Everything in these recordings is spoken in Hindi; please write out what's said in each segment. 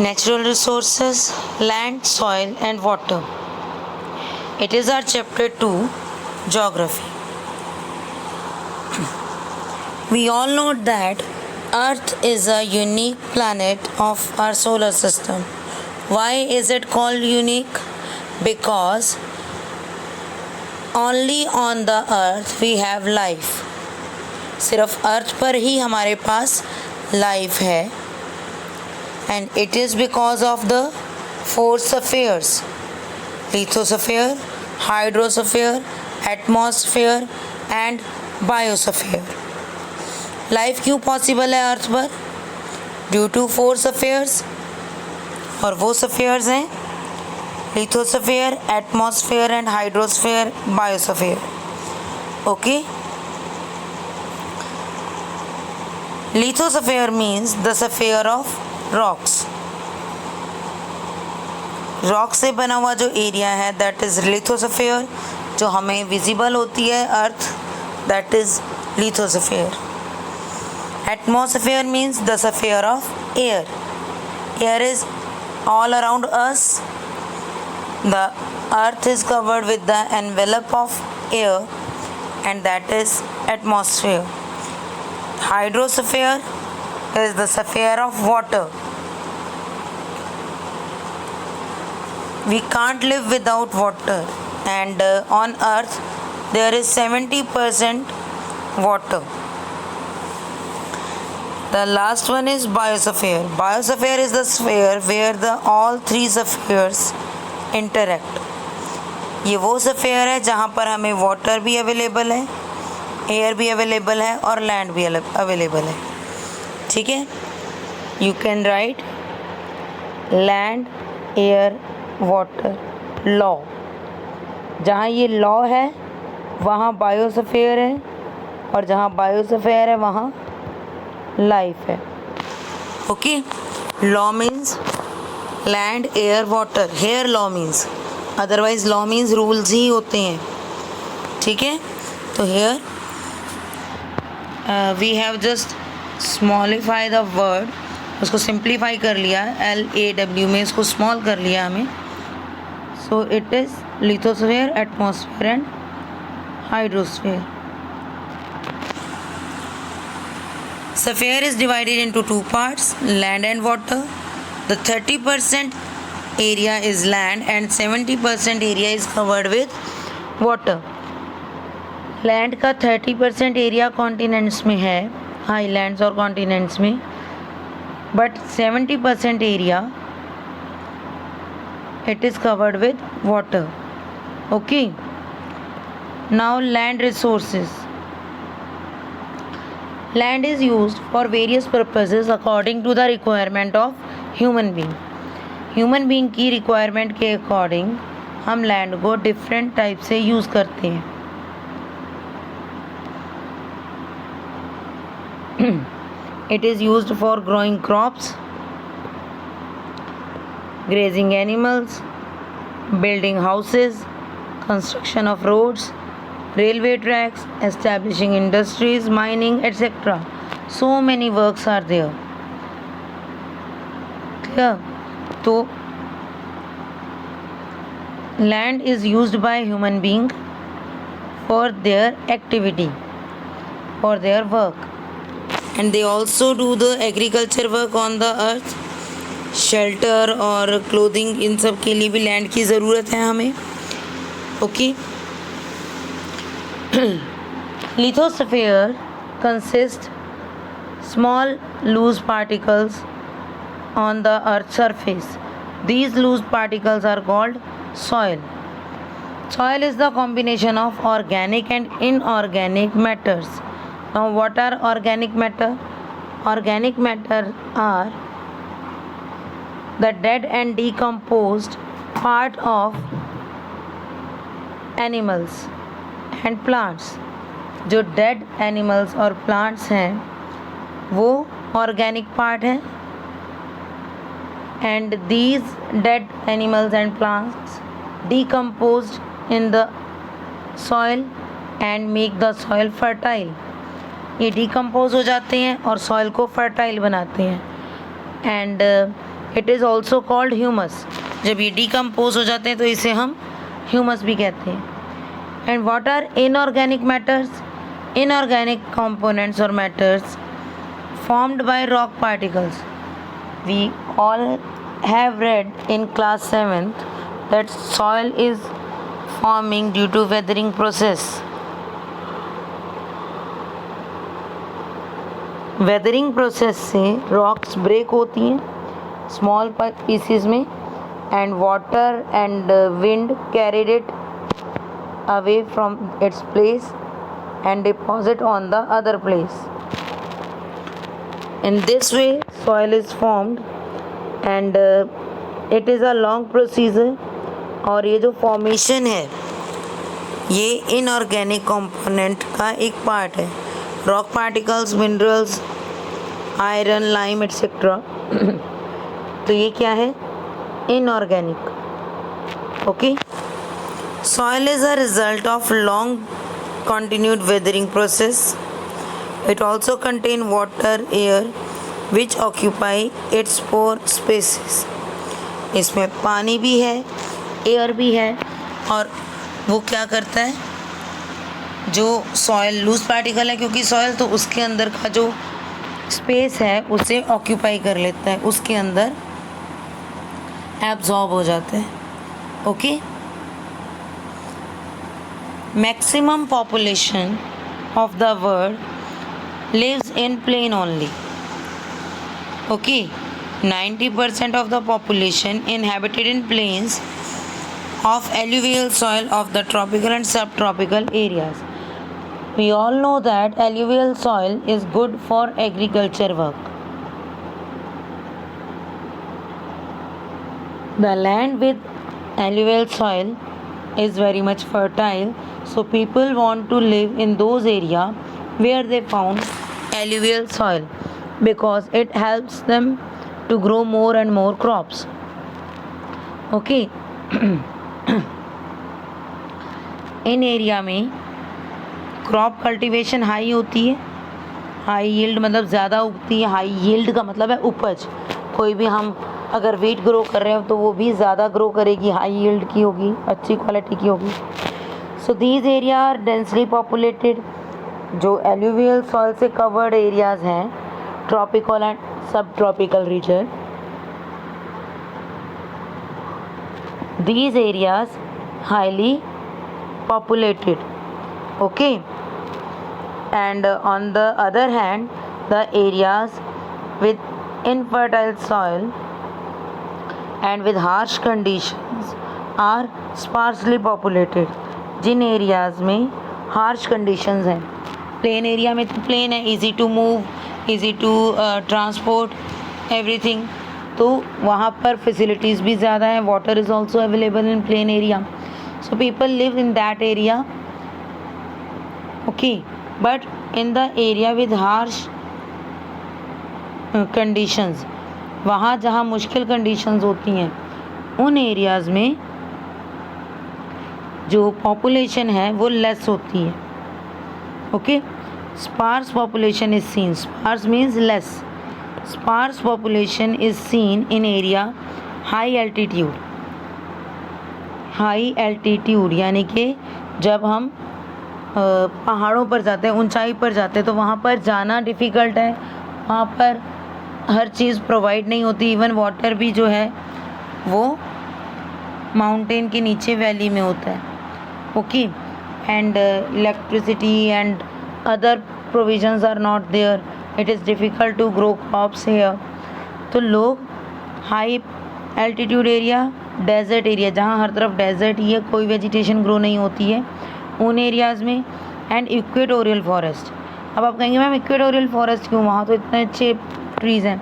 Natural resources, land, soil, and water. It is our chapter 2, Geography. We all know that Earth is a unique planet of our solar system. Why is it called unique? Because only on the Earth we have life. सिर्फ अर्थ पर ही हमारे पास लाइफ है, and it is because of the four spheres: lithosphere, hydrosphere, atmosphere and biosphere. Life क्यों पॉसिबल है अर्थ पर? ड्यू टू फोर स्फीयर्स, और वो स्फीयर्स हैं lithosphere, atmosphere and hydrosphere, biosphere. Okay, lithosphere means the sphere of rocks. Rock से बना हुआ जो एरिया है दैट इज लिथोस्फीयर. जो हमें विजिबल होती है earth, that is lithosphere. Atmosphere means the sphere of air. Air is all around us. The earth is covered with the envelope of air, and that is atmosphere. Hydrosphere is the sphere of water. We can't live without water, and on earth there is 70% water. The last one is biosphere. Biosphere is the sphere where the all three spheres interact. ये वो स्फीयर है जहाँ पर हमें वाटर भी अवेलेबल है, एयर भी अवेलेबल है और लैंड भी अवेलेबल है. ठीक है, you can write land, air, water, law. जहाँ ये लॉ है वहाँ बायोस्फीयर है, और जहाँ बायोस्फीयर है वहाँ लाइफ है. Okay, law means land, air, water. Here law means, otherwise law means rules ही होते हैं. ठीक है, तो here we have just smallify the word, उसको सिंप्लीफाई कर लिया, LAW में इसको स्मॉल कर लिया हमें. So it is lithosphere, atmosphere and hydrosphere. Sphere is divided into two parts, land and water. The 30% area is land and 70% area is covered with water. Land का 30% एरिया कॉन्टिनेंट्स में है, हाईलैंड्स और कॉन्टिनेंट्स में, but 70% area it is covered with water. Okay, now land resources. Land is used for various purposes according to the requirement of human being. Human being की requirement के according हम land को different type से use करते हैं. It is used for growing crops, grazing animals, building houses, construction of roads, railway tracks, establishing industries, mining, etc. So many works are there. Clear? So land is used by human being for their activity, for their work, and they also do the agriculture work on the earth. Shelter और क्लोथिंग, इन सब के लिए भी लैंड की ज़रूरत है हमें. Okay, lithosphere consists small loose particles on the earth's surface. These loose particles are called soil. Soil is the combination of organic and inorganic matters. Now what are organic matter? Organic matter are the dead and decomposed part of animals and plants. जो डेड एनिमल्स और प्लांट्स हैं वो ऑर्गेनिक पार्ट हैं, and these dead animals and plants decomposed in the soil and make the soil fertile. ये डिकम्पोज हो जाते हैं और सॉइल को फर्टाइल बनाते हैं. And it is also called humus. जब ये डिकम्पोज हो जाते हैं तो इसे हम ह्यूमस भी कहते हैं। And what are inorganic matters? Inorganic components और matters formed by rock particles. We all have read in class 7th that soil is forming due to weathering process. Weathering process से rocks break होती हैं small pieces में, and water and wind carried it away from its place and deposit on the other place. In this way soil is formed and it is a long procedure. और ये जो फॉर्मेशन है ये इनऑर्गेनिक कंपोनेंट का एक पार्ट है। Rock particles, minerals, iron, lime etcetera तो ये क्या है? Inorganic. Okay, soil is a result of long continued weathering process. It also contain water, air which occupy its pore spaces. इसमें पानी भी है, एयर भी है, और वो क्या करता है, जो सॉयल लूज पार्टिकल है क्योंकि सॉयल, तो उसके अंदर का जो स्पेस है उसे ऑक्यूपाई कर लेता है, उसके अंदर एब्जॉर्ब हो जाते हैं। Okay, maximum population of the world lives in plain only. Okay, 90% of the population inhabited in plains of alluvial soil of the tropical and subtropical areas. We all know that alluvial soil is good for agriculture work. The land with alluvial soil is very much fertile, so people want to live in those areas where they found alluvial soil because it helps them to grow more and more crops. Okay, in area में क्रॉप कल्टीवेशन हाई होती है। हाई यील्ड मतलब ज़्यादा उगती है। हाई यील्ड का मतलब है उपज। कोई भी हम अगर वीट ग्रो कर रहे हो तो वो भी ज़्यादा ग्रो करेगी, हाई यील्ड की होगी, अच्छी क्वालिटी की होगी। So these area are densely populated. जो एल्यूवियल सॉइल से कवर्ड एरियाज़ हैं, tropical and sub tropical region, these areas highly populated. Okay, and on the other hand the areas with infertile soil and with harsh conditions are sparsely populated. जिन एरियाज़ में हार्श कंडीशंस हैं, प्लेन एरिया में तो प्लेन है, easy to move, easy to transport everything, तो वहाँ पर फैसिलिटीज़ भी ज़्यादा हैं। Water is also available in plain area, so people live in that area. Okay, but in the area with harsh conditions, वहाँ जहाँ मुश्किल कंडीशंस होती हैं, उन एरियाज़ में जो पॉपुलेशन है वो लेस होती है। Okay, sparse population is seen. Sparse means less. Sparse population is seen in area high altitude. High altitude यानी कि जब हम पहाड़ों पर जाते हैं, ऊंचाई पर जाते हैं, तो वहाँ पर जाना डिफ़िकल्ट है। वहाँ पर हर चीज़ प्रोवाइड नहीं होती। इवन वाटर भी जो है वो माउंटेन के नीचे वैली में होता है। Okay, and electricity and other provisions are not there, it is difficult to grow crops here. तो लोग high altitude area, desert area जहाँ हर तरफ डेजर्ट ही है, कोई वेजिटेशन ग्रो नहीं होती है, उन एरियाज़ में, एंड इक्वेटोरियल फॉरेस्ट। अब आप कहेंगे मैम इक्वेटोरियल फॉरेस्ट क्यों, वहाँ तो इतने अच्छे ट्रीज़ हैं।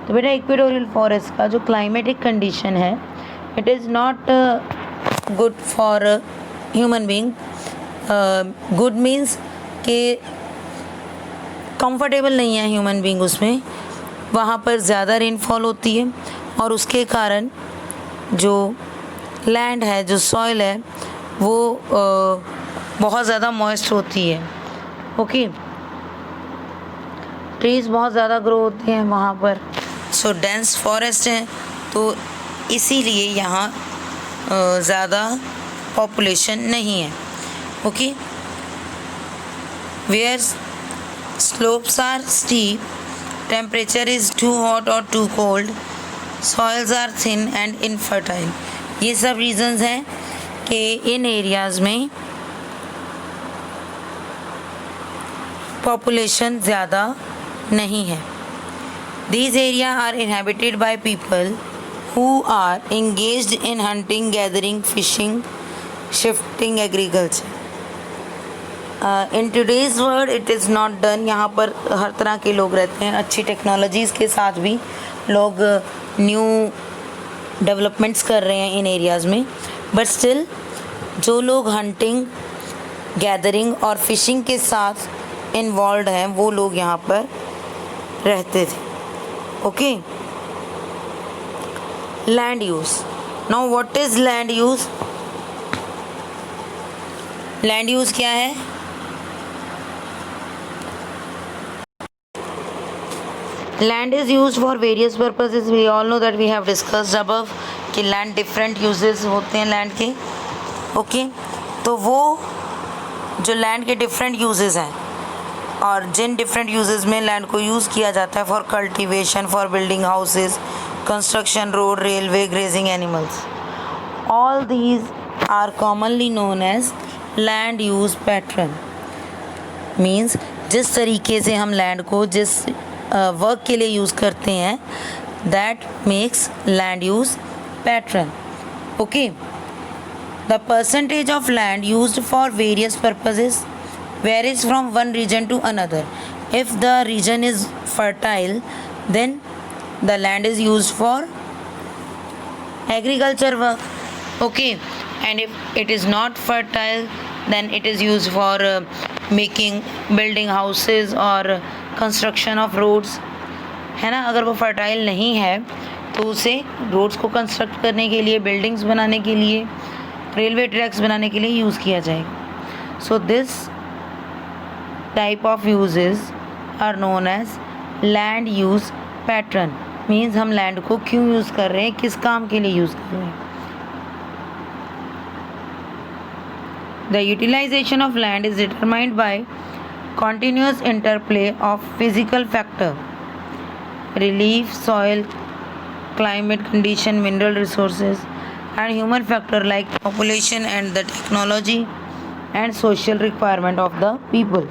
तो बेटा इक्वेटोरियल फॉरेस्ट का जो क्लाइमेटिक कंडीशन है, it is not good for human being. Good means कि कंफर्टेबल नहीं है ह्यूमन बीइंग उसमें। वहाँ पर ज़्यादा रेनफॉल होती है और उसके कारण जो लैंड है, जो सॉइल है, वो बहुत ज़्यादा मॉइस्ट होती है। ओके, ट्रीज़ बहुत ज़्यादा ग्रो होते हैं वहाँ पर। सो डेंस फॉरेस्ट हैं तो इसीलिए यहाँ ज़्यादा पॉपुलेशन नहीं है. Okay, where slopes are steep, temperature is too hot और too cold, soils are thin and infertile. ये सब रीजंस हैं कि इन एरियाज़ में पॉपुलेशन ज़्यादा नहीं है. These areas are inhabited by people who are engaged in hunting, gathering, fishing, shifting agriculture. In today's world it is not done. यहाँ पर हर तरह के लोग रहते हैं, अच्छी टेक्नोलॉजीज़ के साथ भी लोग न्यू डेवलपमेंट्स कर रहे हैं इन एरियाज़ में. बट स्टिल जो लोग हंटिंग, गैदरिंग और फिशिंग के साथ इन्वॉल्व हैं वो लोग यहाँ पर रहते थे. Okay, land use. Now what is land use? Land use क्या है? Land is used for various purposes. We all know that we have discussed above कि land different uses होते हैं land के. ओके, तो वो जो land के different uses हैं और जिन different uses में land को use किया जाता है for cultivation, for building houses, construction, road, railway, grazing animals, all these are commonly known as land use pattern. Means जिस तरीके से हम land को जिस वर्क के लिए यूज़ करते हैं, that makes land use pattern. Okay, the percentage of land used for various purposes varies from one region to another. If the region is fertile then the land is used for agriculture work. Okay, and if it is not fertile then it is used for building houses or construction of roads, है ना. अगर वो फर्टाइल नहीं है तो उसे रोड्स को कंस्ट्रक्ट करने के लिए, बिल्डिंग्स बनाने के लिए, रेलवे ट्रैक्स बनाने के लिए यूज़ किया जाएगा. So this type of uses are known as land use pattern. Means हम लैंड को क्यों यूज़ कर रहे हैं, किस काम के लिए यूज़ कर रहे हैं. The utilization of land is determined by continuous interplay of physical factor, relief, soil, climate condition, mineral resources, and human factor like population and the technology and social requirement of the people.